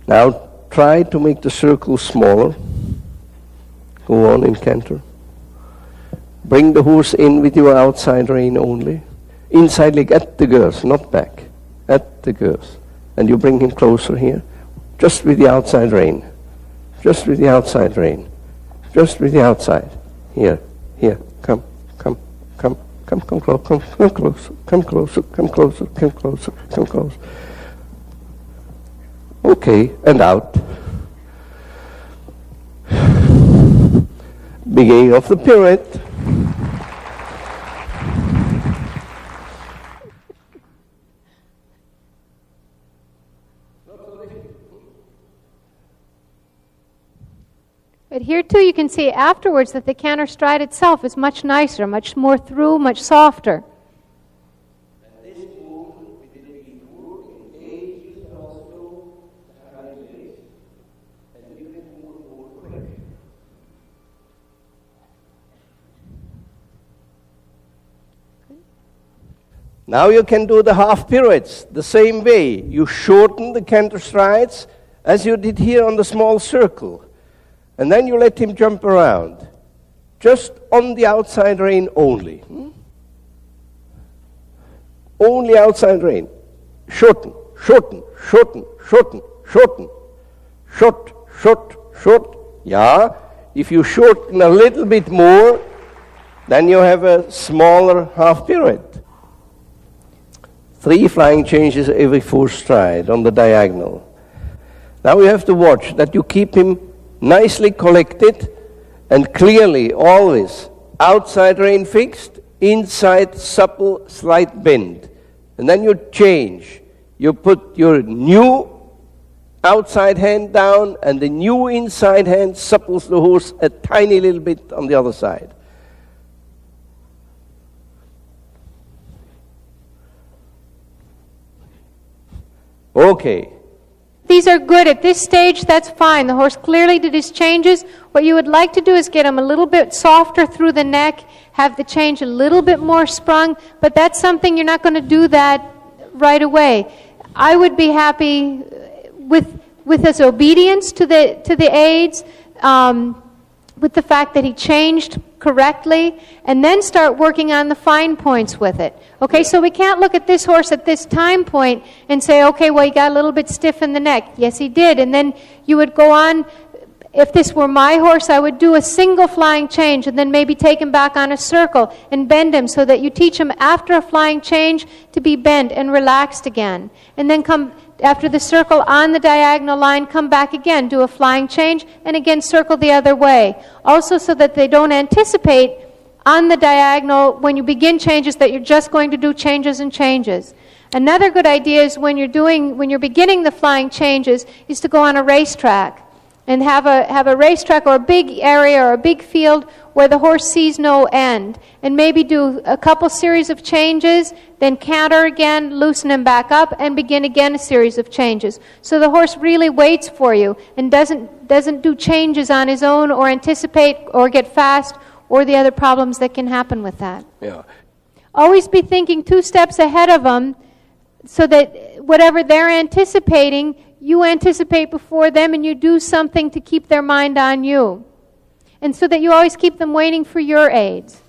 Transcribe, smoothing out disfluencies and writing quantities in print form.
Now try to make the circle smaller. Go on in canter. Bring the horse in with your outside rein only. Inside leg at the girth, not back. At the girth. And you bring him closer here. Just with the outside rein. Just with the outside rein. Just with the outside. Here. Come closer, come closer, come closer, come closer, come closer, come closer. Okay, and out. Beginning of the pirouette. But here too you can see afterwards that the canter stride itself is much nicer, much more through, much softer. Now you can do the half pirouettes the same way. You shorten the canter strides as you did here on the small circle. And then you let him jump around, just on the outside rein only. Only outside rein. Shorten, shorten, shorten, shorten, shorten. Short, short, short. Yeah, if you shorten a little bit more, then you have a smaller half pirouette. 3 flying changes every 4 stride on the diagonal. Now you have to watch that you keep him nicely collected and clearly always outside rein fixed, inside supple slight bend. And then you change. You put your new outside hand down and the new inside hand supples the horse a tiny little bit on the other side. Okay. These are good. At this stage, that's fine. The horse clearly did his changes. What you would like to do is get him a little bit softer through the neck, have the change a little bit more sprung, but that's something you're not going to do that right away. I would be happy with his obedience to the aids, with the fact that he changed correctly, and then start working on the fine points with it. Okay, so we can't look at this horse at this time point and say, okay, well, he got a little bit stiff in the neck. Yes, he did. And then you would go on. If this were my horse, I would do a single flying change and then maybe take him back on a circle and bend him so that you teach him after a flying change to be bent and relaxed again. And then come after the circle on the diagonal line, come back again, do a flying change, and again circle the other way. Also so that they don't anticipate on the diagonal when you begin changes that you're just going to do changes and changes. Another good idea is when you're beginning the flying changes is to go on a racetrack and have a racetrack or a big area or a big field where the horse sees no end, and maybe do a couple series of changes, then canter again, loosen him back up, and begin again a series of changes. So the horse really waits for you and doesn't do changes on his own or anticipate or get fast or the other problems that can happen with that. Yeah. Always be thinking 2 steps ahead of them so that whatever they're anticipating, you anticipate before them and you do something to keep their mind on you. And so that you always keep them waiting for your aids.